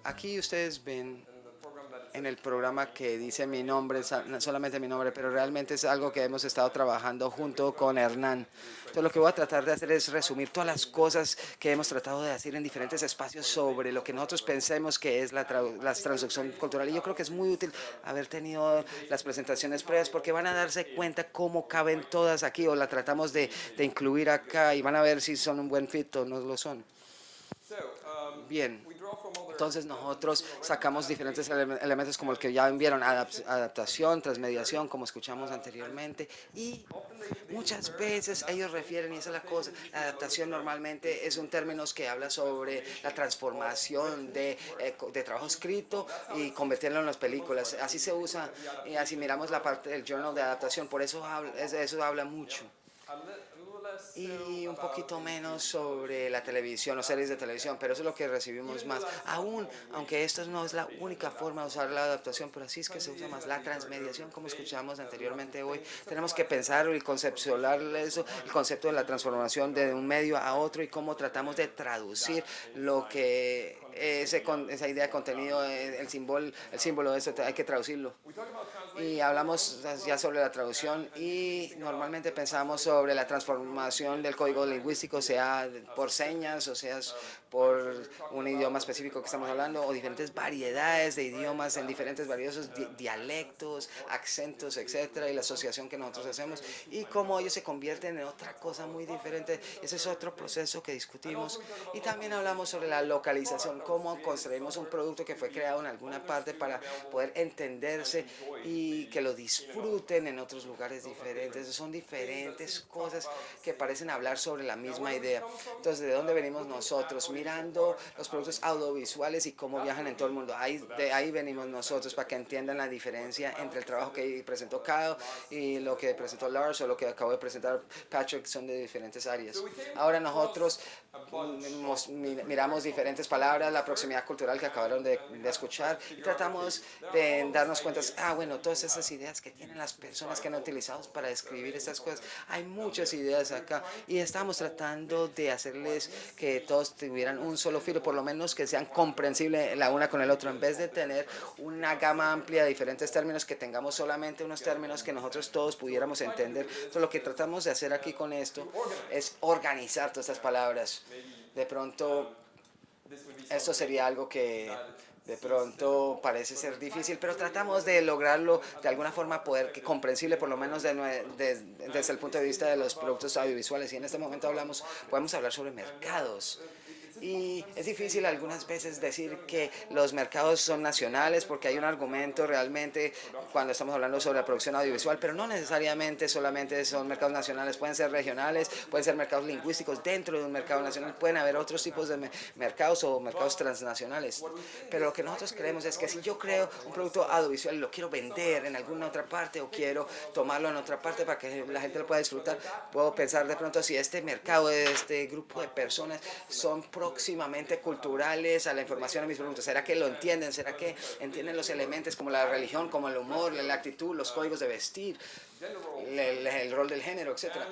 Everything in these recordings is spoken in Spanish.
Aquí ustedes ven en el programa que dice mi nombre, solamente mi nombre, pero realmente es algo que hemos estado trabajando junto con Hernán. Entonces lo que voy a tratar de hacer es resumir todas las cosas que hemos tratado de decir en diferentes espacios sobre lo que nosotros pensemos que es la traducción cultural. Y yo creo que es muy útil haber tenido las presentaciones previas porque van a darse cuenta cómo caben todas aquí o la tratamos de incluir acá y van a ver si son un buen fit o no lo son. Bien, entonces nosotros sacamos diferentes elementos como el que ya vieron, adaptación, transmediación, como escuchamos anteriormente, y muchas veces ellos refieren, y esa es la cosa, la adaptación normalmente es un término que habla sobre la transformación de trabajo escrito y convertirlo en las películas. Así se usa, y así miramos la parte del journal de adaptación, por eso eso habla mucho y un poquito menos sobre la televisión o series de televisión, pero eso es lo que recibimos más. Aún, aunque esta no es la única forma de usar la adaptación, pero así es que se usa más la transmediación, como escuchamos anteriormente hoy. Tenemos que pensar y conceptualizar eso, el concepto de la transformación de un medio a otro y cómo tratamos de traducir lo que esa idea de contenido, el símbolo de eso, hay que traducirlo. Y hablamos ya sobre la traducción y normalmente pensamos sobre la transformación del código lingüístico, sea por señas o sea por un idioma específico que estamos hablando, o diferentes variedades de idiomas en diferentes valiosos dialectos, acentos, etcétera, y la asociación que nosotros hacemos y cómo ellos se convierten en otra cosa muy diferente. Ese es otro proceso que discutimos. Y también hablamos sobre la localización, cómo construimos un producto que fue creado en alguna parte para poder entenderse y que lo disfruten en otros lugares diferentes. Son diferentes cosas que parecen hablar sobre la misma idea. Entonces, ¿de dónde venimos nosotros? Mirando los productos audiovisuales y cómo viajan en todo el mundo. De ahí venimos nosotros para que entiendan la diferencia entre el trabajo que presentó Kyle y lo que presentó Lars o lo que acabo de presentar Patrick. Son de diferentes áreas. Ahora nosotros miramos diferentes palabras, la proximidad cultural que acabaron de escuchar y tratamos de darnos cuenta, bueno, todas esas ideas que tienen las personas que han utilizado para describir estas cosas, hay muchas ideas acá y estamos tratando de hacerles que todos tuvieran un solo filo, por lo menos que sean comprensibles la una con el otro, en vez de tener una gama amplia de diferentes términos, que tengamos solamente unos términos que nosotros todos pudiéramos entender. Entonces lo que tratamos de hacer aquí con esto es organizar todas estas palabras. De pronto esto sería algo que de pronto parece ser difícil, pero tratamos de lograrlo de alguna forma poder que comprensible, por lo menos desde el punto de vista de los productos audiovisuales. Y en este momento podemos hablar sobre mercados. Y es difícil algunas veces decir que los mercados son nacionales porque hay un argumento realmente cuando estamos hablando sobre la producción audiovisual, pero no necesariamente solamente son mercados nacionales, pueden ser regionales, pueden ser mercados lingüísticos dentro de un mercado nacional, pueden haber otros tipos de mercados o mercados transnacionales. Pero lo que nosotros creemos es que si yo creo un producto audiovisual y lo quiero vender en alguna otra parte o quiero tomarlo en otra parte para que la gente lo pueda disfrutar, puedo pensar de pronto si este mercado, este grupo de personas son próximamente culturales a la información de mis productos. ¿Será que lo entienden? ¿Será que entienden los elementos como la religión, como el humor, la actitud, los códigos de vestir, el rol del género, etcétera?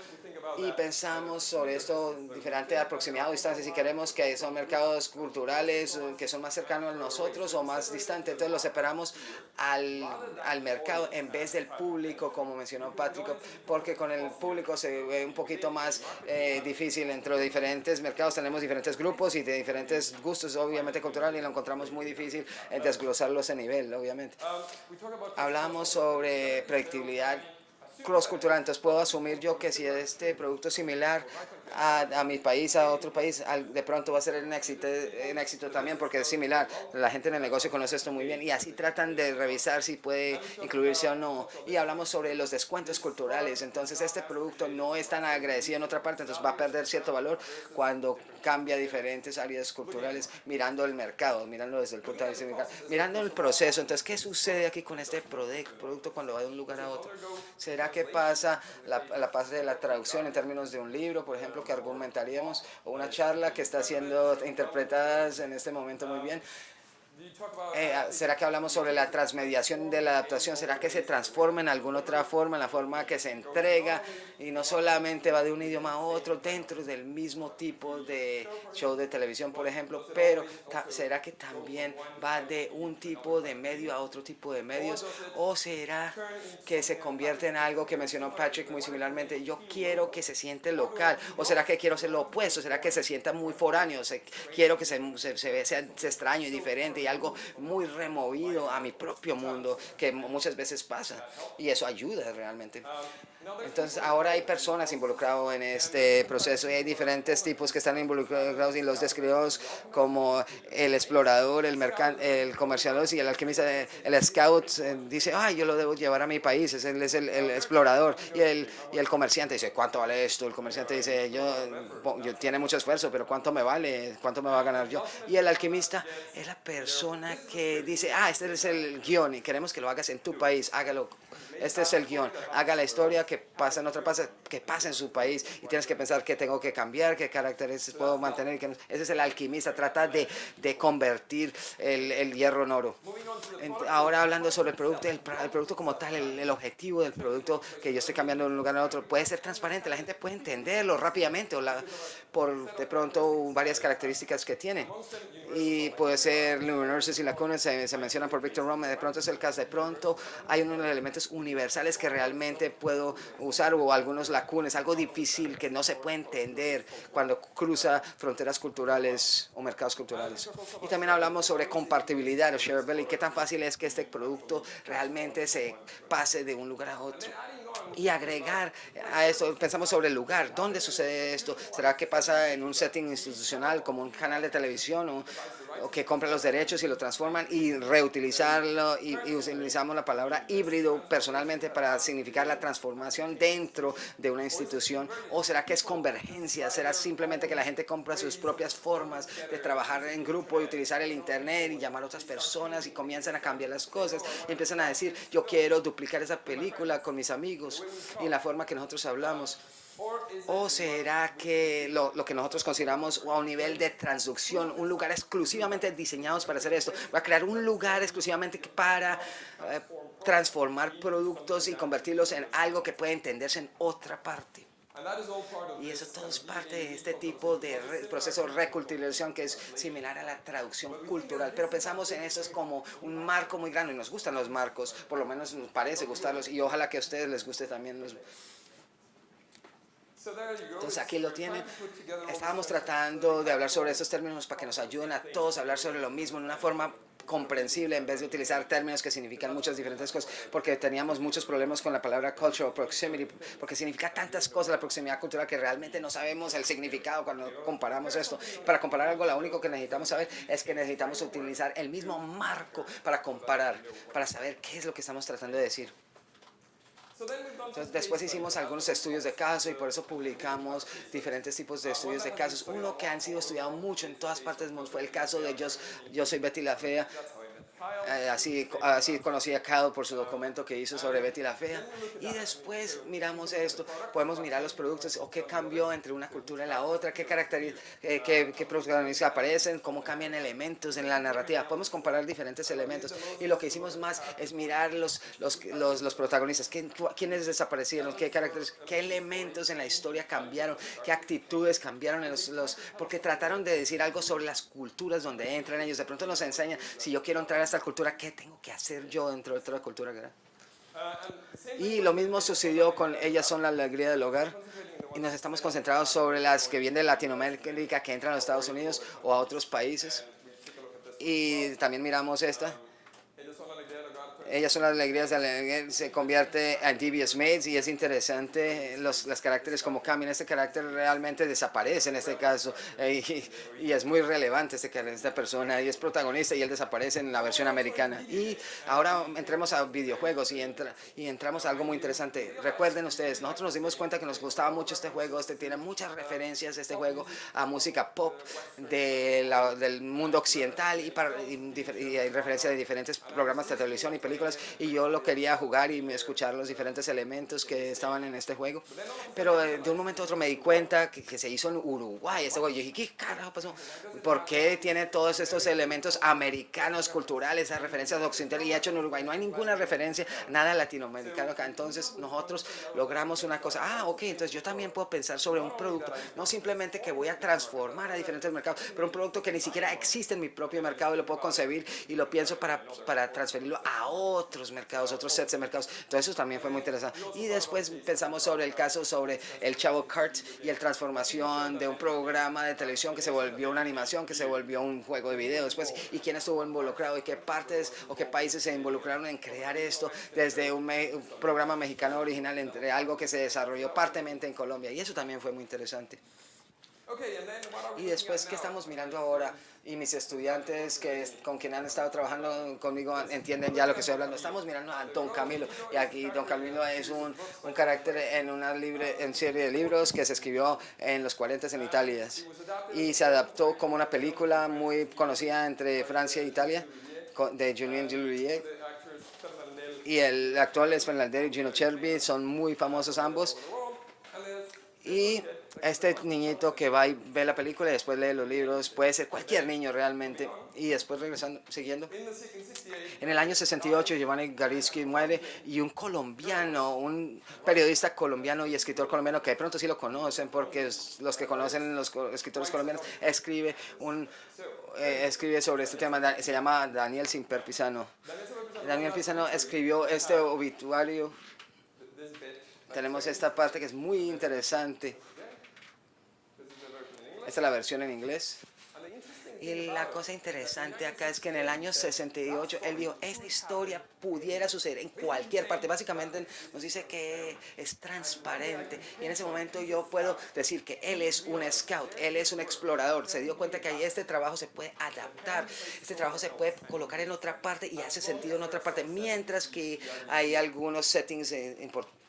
Y pensamos sobre esto diferente a proximidad o distancia, si queremos que son mercados culturales que son más cercanos a nosotros o más distantes, entonces los separamos al mercado en vez del público, como mencionó Patrick, porque con el público se ve un poquito más difícil. Entre diferentes mercados tenemos diferentes grupos y de diferentes gustos, obviamente culturales, y lo encontramos muy difícil desglosarlo a ese nivel, obviamente. Hablamos sobre predictibilidad cross-cultural, entonces puedo asumir yo que si este producto es similar a mi país, a otro país, de pronto va a ser un éxito también porque es similar. La gente en el negocio conoce esto muy bien y así tratan de revisar si puede incluirse o no. Y hablamos sobre los descuentos culturales, entonces este producto no es tan agradecido en otra parte, entonces va a perder cierto valor cuando cambia diferentes áreas culturales, mirando el mercado, mirando desde el punto de vista mercado, mirando el proceso. Entonces, ¿qué sucede aquí con este producto cuando va de un lugar a otro? ¿Será que pasa la parte de la traducción en términos de un libro, por ejemplo, que argumentaríamos, o una charla que está siendo interpretada en este momento muy bien? ¿Será que hablamos sobre la transmediación de la adaptación? ¿Será que se transforma en alguna otra forma, en la forma que se entrega y no solamente va de un idioma a otro dentro del mismo tipo de show de televisión, por ejemplo, pero será que también va de un tipo de medio a otro tipo de medios? ¿O será que se convierte en algo que mencionó Patrick muy similarmente? Yo quiero que se siente local. ¿O será que quiero ser lo opuesto? ¿Será que se sienta muy foráneo? Quiero que sea extraño y diferente y algo muy removido a mi propio mundo, que muchas veces pasa, y eso ayuda realmente. Entonces ahora hay personas involucradas en este proceso y hay diferentes tipos que están involucrados y los describimos como el explorador, el comercial y el alquimista. El scout dice, ay, yo lo debo llevar a mi país, él es el explorador, y el comerciante dice, ¿cuánto vale esto? El comerciante dice, yo tiene mucho esfuerzo, pero ¿cuánto me vale? ¿Cuánto me va a ganar yo? Y el alquimista es la persona que dice, este es el guión y queremos que lo hagas en tu país, hágalo. Este es el guión. Haga la historia que pasa en otra parte, que pasa en su país. Y tienes que pensar qué tengo que cambiar, qué caracteres puedo mantener. Ese es el alquimista. Trata de convertir el hierro en oro. Ahora hablando sobre el producto como tal, el objetivo del producto que yo estoy cambiando de un lugar a otro puede ser transparente. La gente puede entenderlo rápidamente por de pronto varias características que tiene. Y puede ser luminosas y lacunas, se mencionan por Victor Rome. De pronto es el caso. De pronto hay unos elementos universales que realmente puedo usar, o algunos lacunas, algo difícil que no se puede entender cuando cruza fronteras culturales o mercados culturales. Y también hablamos sobre compartibilidad o shareability, qué tan fácil es que este producto realmente se pase de un lugar a otro. Y agregar a esto, pensamos sobre el lugar, ¿dónde sucede esto? ¿Será que pasa en un setting institucional como un canal de televisión o que compra los derechos y lo transforman y reutilizarlo y utilizamos la palabra híbrido personalmente para significar la transformación dentro de una institución? ¿O será que es convergencia? ¿Será simplemente que la gente compra sus propias formas de trabajar en grupo y utilizar el internet y llamar a otras personas y comienzan a cambiar las cosas y empiezan a decir, yo quiero duplicar esa película con mis amigos y la forma que nosotros hablamos? ¿O será que lo que nosotros consideramos a un nivel de transducción, un lugar exclusivamente diseñado para hacer esto? Va a crear un lugar exclusivamente para transformar productos y convertirlos en algo que puede entenderse en otra parte. Y eso todo es parte de este tipo de proceso de reculturalización que es similar a la traducción cultural. Pero pensamos en eso como un marco muy grande y nos gustan los marcos, por lo menos nos parece gustarlos y ojalá que a ustedes les guste también los. Entonces aquí lo tienen. Estábamos tratando de hablar sobre estos términos para que nos ayuden a todos a hablar sobre lo mismo en una forma comprensible en vez de utilizar términos que significan muchas diferentes cosas, porque teníamos muchos problemas con la palabra cultural proximity, porque significa tantas cosas la proximidad cultural que realmente no sabemos el significado cuando comparamos esto. Para comparar algo, lo único que necesitamos saber es que necesitamos utilizar el mismo marco para comparar, para saber qué es lo que estamos tratando de decir. Entonces, después hicimos algunos estudios de caso y por eso publicamos diferentes tipos de estudios de casos. Uno que han sido estudiados mucho en todas partes del mundo fue el caso de Yo soy Betty la Fea. Así conocí a Kyle por su documento que hizo sobre Betty la Fea. Y después miramos esto, podemos mirar los productos o qué cambió entre una cultura y la otra, qué protagonistas aparecen, cómo cambian elementos en la narrativa. Podemos comparar diferentes elementos. Y lo que hicimos más es mirar los protagonistas, quiénes desaparecieron, qué caracteres, qué elementos en la historia cambiaron, qué actitudes cambiaron porque trataron de decir algo sobre las culturas donde entran ellos. De pronto nos enseñan, si yo quiero entrar a esta cultura, ¿qué tengo que hacer yo dentro de otra cultura? Y lo mismo sucedió con Ellas son la alegría del hogar. Y nos estamos concentrados sobre las que vienen de Latinoamérica, que entran a los Estados Unidos o a otros países. Y también miramos esta. Ellas son las alegrías de alegría, se convierte en Devious Maids y es interesante los caracteres como cambian. Este carácter realmente desaparece en este caso y es muy relevante esta persona y es protagonista y él desaparece en la versión americana. Y ahora entremos a videojuegos y entramos a algo muy interesante. Recuerden ustedes, nosotros nos dimos cuenta que nos gustaba mucho este juego, tiene muchas referencias este juego a música pop del mundo occidental y hay referencia de diferentes programas de televisión y películas películas y yo lo quería jugar y escuchar los diferentes elementos que estaban en este juego. Pero de un momento a otro me di cuenta que se hizo en Uruguay este juego. Yo dije, ¿qué carajo pasó? ¿Por qué tiene todos estos elementos americanos, culturales, esas referencias occidentales y hecho en Uruguay? No hay ninguna referencia, nada latinoamericano acá. Entonces nosotros logramos una cosa. Ok, entonces yo también puedo pensar sobre un producto, no simplemente que voy a transformar a diferentes mercados, pero un producto que ni siquiera existe en mi propio mercado y lo puedo concebir y lo pienso para transferirlo a otros mercados, otros sets de mercados. Entonces eso también fue muy interesante. Y después pensamos sobre el caso sobre el Chavo Kart y la transformación de un programa de televisión que se volvió una animación, que se volvió un juego de video después, y quién estuvo involucrado y qué partes o qué países se involucraron en crear esto desde un programa mexicano original entre algo que se desarrolló partemente en Colombia. Y eso también fue muy interesante. Y después, ¿qué estamos mirando ahora? Y mis estudiantes con quien han estado trabajando conmigo entienden ya lo que estoy hablando. Estamos mirando a Don Camilo. Y aquí Don Camilo es un carácter en serie de libros que se escribió en los 40 en Italia. Y se adaptó como una película muy conocida entre Francia e Italia de Julien Dumoulin. Y el actor es Fernandel y Gino Cervi, son muy famosos ambos. Y este niñito que va y ve la película y después lee los libros, puede ser cualquier niño realmente. Y después regresando, siguiendo. En el año 68 Giovanni Garischi muere y un colombiano, un periodista colombiano y escritor colombiano que de pronto sí lo conocen porque los que conocen los escritores colombianos, escribe sobre este tema, se llama Daniel Simper Pisano. Daniel Pisano escribió este obituario. Tenemos esta parte que es muy interesante. Esta es la versión en inglés. Y la cosa interesante acá es que en el año 68 él dijo, esta historia pudiera suceder en cualquier parte. Básicamente nos dice que es transparente. Y en ese momento yo puedo decir que él es un scout, él es un explorador. Se dio cuenta que ahí este trabajo se puede adaptar, este trabajo se puede colocar en otra parte y hace sentido en otra parte. Mientras que hay algunos settings importantes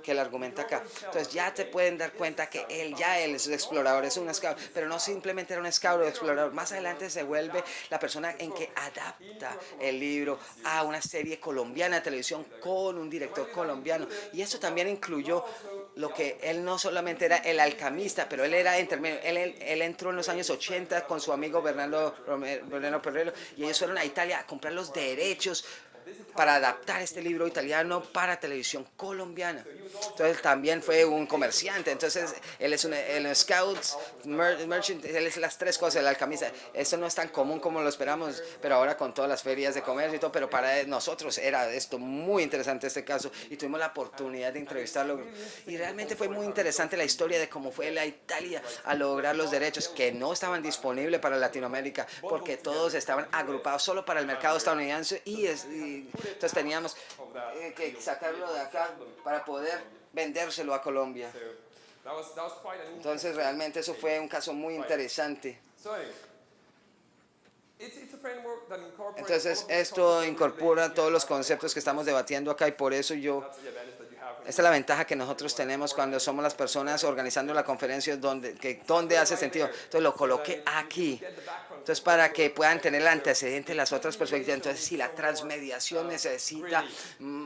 que él argumenta acá. Entonces ya te pueden dar cuenta que él es un explorador, es un scout, pero no simplemente era un scout o explorador. Más adelante se vuelve la persona en que adapta el libro a una serie colombiana de televisión con un director colombiano. Y eso también incluyó lo que él no solamente era el alquimista, pero él era intermedio. Él entró en los años 80 con su amigo Bernardo Perrello y ellos fueron a Italia a comprar los derechos para adaptar este libro italiano para televisión colombiana. Entonces también fue un comerciante, entonces él es un scout, merchant, él es las tres cosas, el alquimista. Esto no es tan común como lo esperamos, pero ahora con todas las ferias de comercio y todo, pero para nosotros era esto muy interesante este caso y tuvimos la oportunidad de entrevistarlo y realmente fue muy interesante la historia de cómo fue la Italia a lograr los derechos que no estaban disponibles para Latinoamérica porque todos estaban agrupados solo para el mercado estadounidense y entonces teníamos que sacarlo de acá para poder vendérselo a Colombia. Entonces realmente eso fue un caso muy interesante. Entonces esto incorpora todos los conceptos que estamos debatiendo acá y por eso esta es la ventaja que nosotros tenemos cuando somos las personas organizando la conferencia donde hace sentido. Entonces lo coloqué aquí. Entonces para que puedan tener el antecedente, las otras perspectivas. Entonces si la transmediación necesita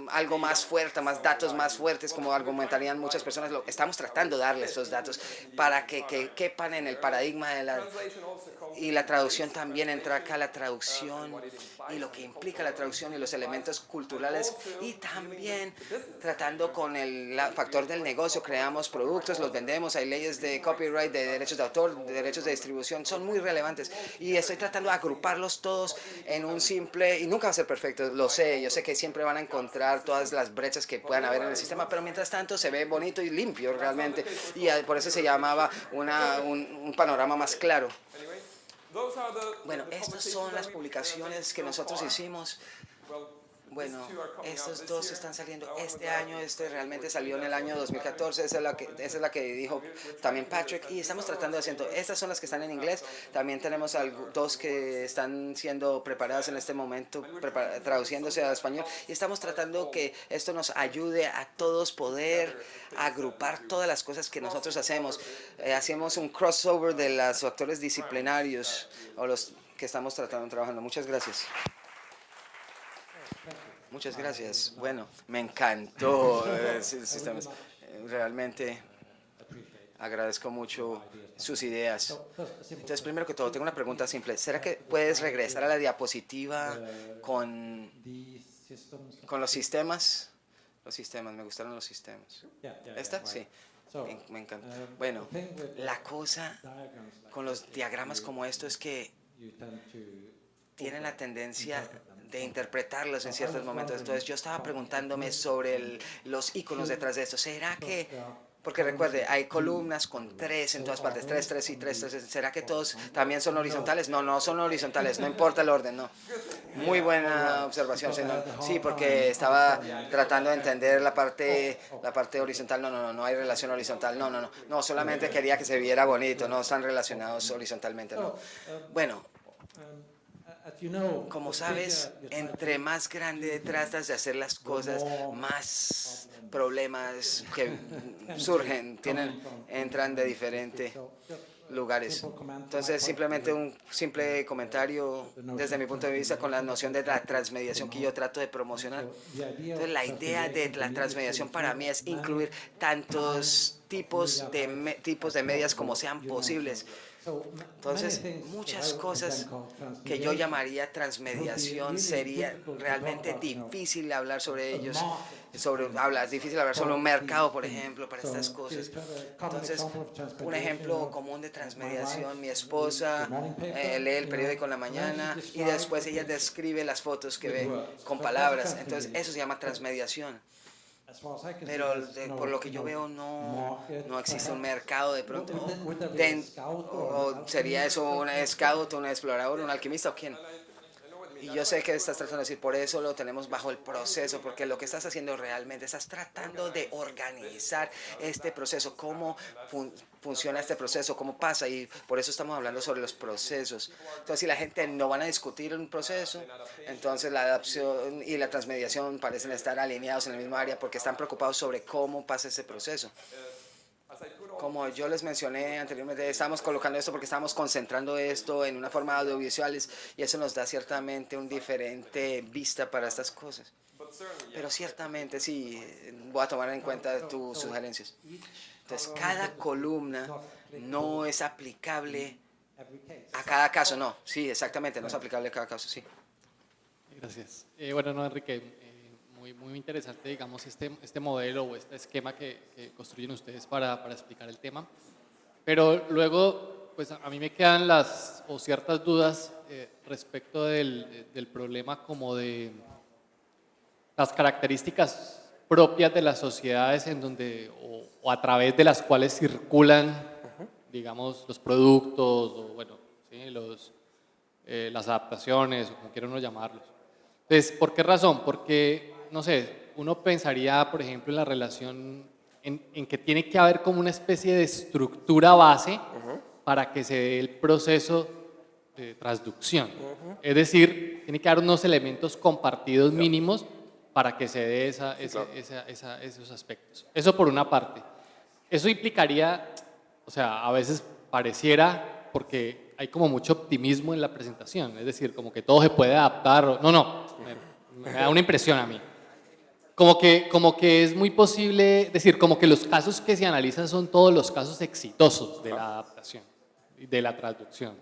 algo más fuerte, más datos más fuertes, como argumentarían muchas personas, estamos tratando de darle estos datos para que quepan en el paradigma de y la traducción también entra acá, la traducción y lo que implica la traducción y los elementos culturales y también tratando con el factor del negocio, creamos productos, los vendemos, hay leyes de copyright, de derechos de autor, de derechos de distribución, son muy relevantes y estoy tratando de agruparlos todos en un simple, y nunca va a ser perfecto, lo sé, yo sé que siempre van a encontrar todas las brechas que puedan haber en el sistema, pero mientras tanto se ve bonito y limpio realmente y por eso se llamaba un panorama más claro. Bueno, estas son las publicaciones que nosotros hicimos. Bueno, estos dos están saliendo este año, este realmente salió en el año 2014, esa es la que dijo también Patrick, y estamos tratando de haciendo, estas son las que están en inglés, también tenemos dos que están siendo preparadas en este momento, traduciéndose a español, y estamos tratando que esto nos ayude a todos poder agrupar todas las cosas que nosotros hacemos. Hacemos un crossover de los actores disciplinarios, o los que estamos trabajando. Muchas gracias. Muchas gracias. Bueno, me encantó sistemas. Realmente agradezco mucho sus ideas. Entonces, primero que todo, tengo una pregunta simple. ¿Será que puedes regresar a la diapositiva con, con los sistemas? Los sistemas, me gustaron los sistemas. ¿Esta? Sí, me encanta. Bueno, la cosa con los diagramas como esto es que tienen la tendencia de interpretarlos en ciertos momentos. Entonces yo estaba preguntándome sobre los iconos detrás de esto. ¿Será que, porque recuerde, hay columnas con tres en todas partes, tres, tres y tres, tres? ¿Será que todos también son horizontales? No, no son horizontales, no importa el orden, no. Muy buena observación, señor. Sí, porque estaba tratando de entender la parte horizontal. No, no, no, no hay relación horizontal. No, no, no. No, solamente quería que se viera bonito, no están relacionados horizontalmente, no. Bueno, como sabes, entre más grande tratas de hacer las cosas, más problemas que surgen, entran de diferentes lugares. Entonces, simplemente un simple comentario desde mi punto de vista con la noción de la transmediación que yo trato de promocionar. Entonces, la idea de la transmediación para mí es incluir tantos tipos de medias como sean posibles. Entonces, muchas cosas que yo llamaría transmediación sería realmente difícil hablar sobre ellos, es difícil hablar sobre un mercado, por ejemplo, para estas cosas. Entonces, un ejemplo común de transmediación, mi esposa lee el periódico en la mañana y después ella describe las fotos que ve con palabras. Entonces, eso se llama transmediación. Pero por lo que yo veo no existe un mercado de pronto. ¿O sería eso un scout, un explorador, un alquimista o quién? Y yo sé que estás tratando de decir, por eso lo tenemos bajo el proceso, porque lo que estás haciendo realmente, estás tratando de organizar este proceso, cómo funciona este proceso, cómo pasa, y por eso estamos hablando sobre los procesos. Entonces, si la gente no van a discutir un proceso, entonces la adaptación y la transmediación parecen estar alineados en el mismo área porque están preocupados sobre cómo pasa ese proceso. Como yo les mencioné anteriormente, estamos colocando esto porque estamos concentrando esto en una forma audiovisuales y eso nos da ciertamente un diferente vista para estas cosas. Pero ciertamente sí, voy a tomar en cuenta tus sugerencias. Entonces, cada columna no es aplicable a cada caso, no. Sí, exactamente, no es aplicable a cada caso, sí. Gracias. Bueno, no, Enrique, muy interesante, digamos, este modelo o este esquema que construyen ustedes para explicar el tema. Pero luego, pues a mí me quedan ciertas dudas respecto del problema como de las características propias de las sociedades en donde, o a través de las cuales circulan, digamos, los productos, o bueno, ¿sí? Las adaptaciones, o como quiera uno llamarlos. Entonces, ¿por qué razón? Porque, no sé, uno pensaría, por ejemplo, en la relación, en que tiene que haber como una especie de estructura base para que se dé el proceso de transducción. Es decir, tiene que haber unos elementos compartidos mínimos para que se dé esos aspectos. Eso por una parte. Eso implicaría, o sea, a veces pareciera, porque hay como mucho optimismo en la presentación, es decir, como que todo se puede adaptar. Me da una impresión a mí. Como que es muy posible, decir, como que los casos que se analizan son todos los casos exitosos de la adaptación, de la traducción,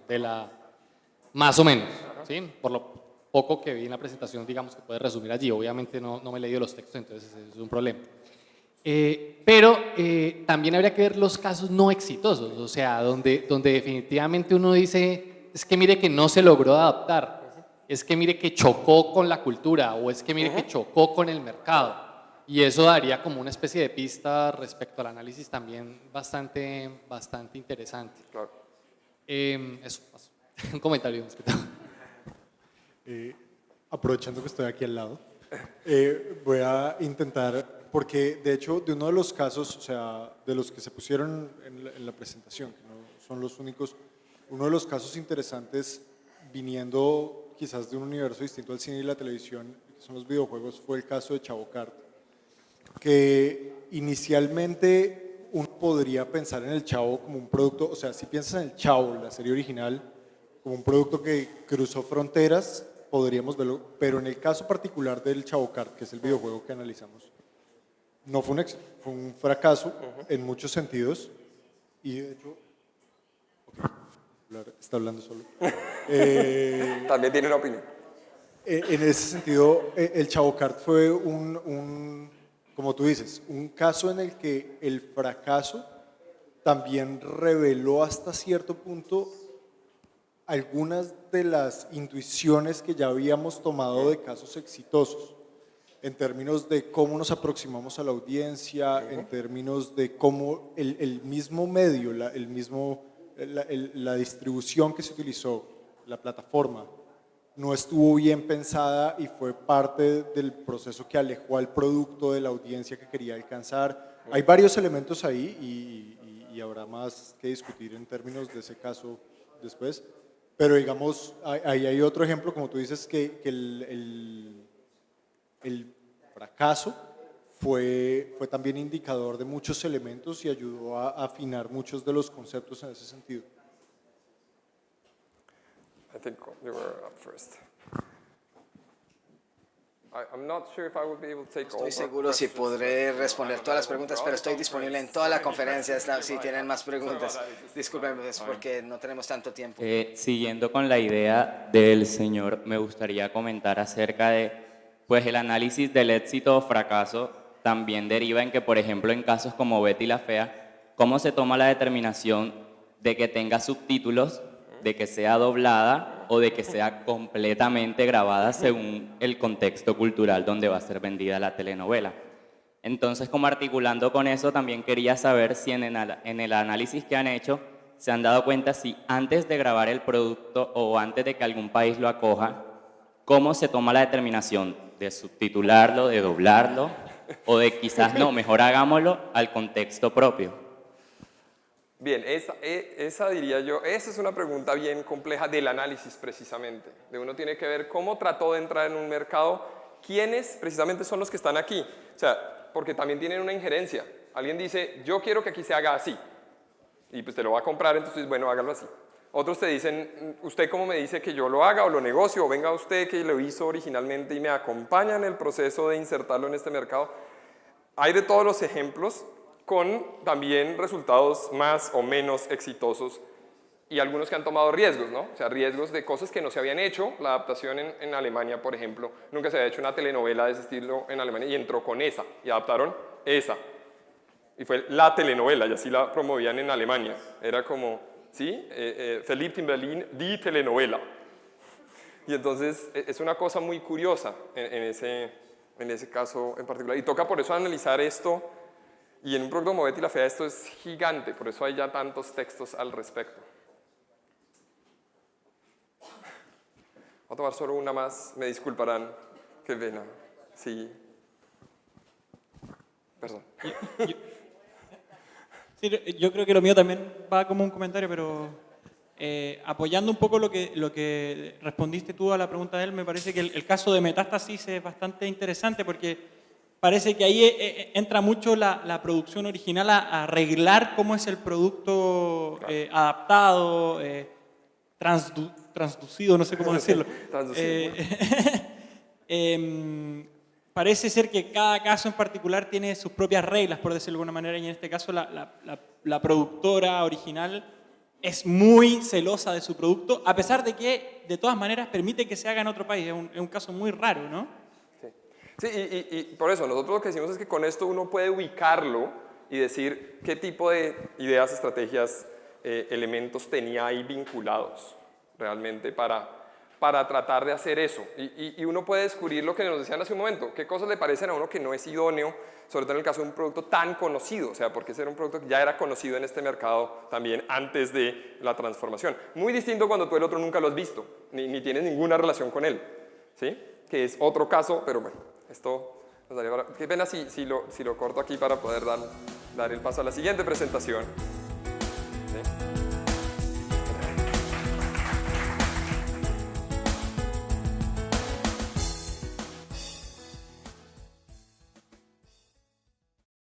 más o menos, ¿sí? Por lo poco que vi en la presentación, digamos que puede resumir allí. Obviamente no me he leído los textos, entonces es un problema. Pero también habría que ver los casos no exitosos, o sea, donde definitivamente uno dice, es que mire que no se logró adaptar, es que mire que chocó con la cultura, o es que mire que chocó con el mercado. Y eso daría como una especie de pista respecto al análisis también bastante interesante. Claro. Eso, un comentario. Aprovechando que estoy aquí al lado, voy a intentar, porque de hecho de uno de los casos, o sea, de los que se pusieron en la presentación, que no son los únicos, uno de los casos interesantes viniendo quizás de un universo distinto al cine y la televisión, que son los videojuegos, fue el caso de Chavo Card, que inicialmente uno podría pensar en el Chavo como un producto, o sea, si piensas en el Chavo, la serie original, como un producto que cruzó fronteras, podríamos verlo, pero en el caso particular del Chavo Kart, que es el videojuego que analizamos, no fue un éxito, fue un fracaso en muchos sentidos y de hecho, está hablando solo. También tiene una opinión. En ese sentido, el Chavo Kart fue como tú dices, un caso en el que el fracaso también reveló hasta cierto punto algunas de las intuiciones que ya habíamos tomado de casos exitosos, en términos de cómo nos aproximamos a la audiencia, en términos de cómo el mismo medio, la distribución que se utilizó, la plataforma, no estuvo bien pensada y fue parte del proceso que alejó al producto de la audiencia que quería alcanzar. Hay varios elementos ahí y habrá más que discutir en términos de ese caso después, pero digamos, ahí hay otro ejemplo, como tú dices, que el fracaso fue también indicador de muchos elementos y ayudó a afinar muchos de los conceptos en ese sentido. I think you were up first. I'm not sure if I will be able to take all Estoy seguro si podré responder todas las preguntas, pero estoy disponible en toda la conferencia si tienen más preguntas. Discúlpenme, es porque no tenemos tanto tiempo. Siguiendo con la idea del señor, me gustaría comentar acerca de, pues el análisis del éxito o fracaso también deriva en que, por ejemplo, en casos como Betty la Fea, ¿cómo se toma la determinación de que tenga subtítulos, de que sea doblada o de que sea completamente grabada según el contexto cultural donde va a ser vendida la telenovela? Entonces, como articulando con eso, también quería saber si en el análisis que han hecho se han dado cuenta si antes de grabar el producto o antes de que algún país lo acoja, cómo se toma la determinación de subtitularlo, de doblarlo o de quizás no, mejor hagámoslo al contexto propio. Bien, esa diría yo, esa es una pregunta bien compleja del análisis precisamente, de uno tiene que ver cómo trató de entrar en un mercado, quiénes precisamente son los que están aquí, o sea, porque también tienen una injerencia, alguien dice, yo quiero que aquí se haga así, y pues te lo va a comprar, entonces bueno, hágalo así. Otros te dicen, ¿usted cómo me dice que yo lo haga o lo negocio? O venga usted que lo hizo originalmente y me acompaña en el proceso de insertarlo en este mercado. Hay de todos los ejemplos, con también resultados más o menos exitosos y algunos que han tomado riesgos, ¿no? O sea, riesgos de cosas que no se habían hecho. La adaptación en Alemania, por ejemplo, nunca se había hecho una telenovela de ese estilo en Alemania y entró con esa y adaptaron esa. Y fue la telenovela y así la promovían en Alemania. Era como, ¿sí? Verliebt in Berlin, die Telenovela. Y entonces es una cosa muy curiosa en ese caso en particular. Y toca por eso analizar esto. Y en un producto como Betty la Fea esto es gigante, por eso hay ya tantos textos al respecto. Voy a tomar solo una más, me disculparán, qué pena. Sí. Perdón. Sí, yo creo que lo mío también va como un comentario, pero apoyando un poco lo que respondiste tú a la pregunta de él, me parece que el caso de Metástasis es bastante interesante porque parece que ahí entra mucho la producción original a arreglar cómo es el producto adaptado, transducido, no sé cómo decirlo. Parece ser que cada caso en particular tiene sus propias reglas, por decirlo de alguna manera, y en este caso la productora original es muy celosa de su producto, a pesar de que de todas maneras permite que se haga en otro país. Es un caso muy raro, ¿no? Sí, y por eso nosotros lo que decimos es que con esto uno puede ubicarlo y decir qué tipo de ideas, estrategias, elementos tenía ahí vinculados realmente para tratar de hacer eso. Y uno puede descubrir lo que nos decían hace un momento, qué cosas le parecen a uno que no es idóneo, sobre todo en el caso de un producto tan conocido, o sea, porque ese era un producto que ya era conocido en este mercado también antes de la transformación. Muy distinto cuando tú el otro nunca lo has visto, ni tienes ninguna relación con él, ¿sí? Que es otro caso, pero bueno. Esto nos daría para... Qué pena si lo corto aquí para poder dar el paso a la siguiente presentación. ¿Sí?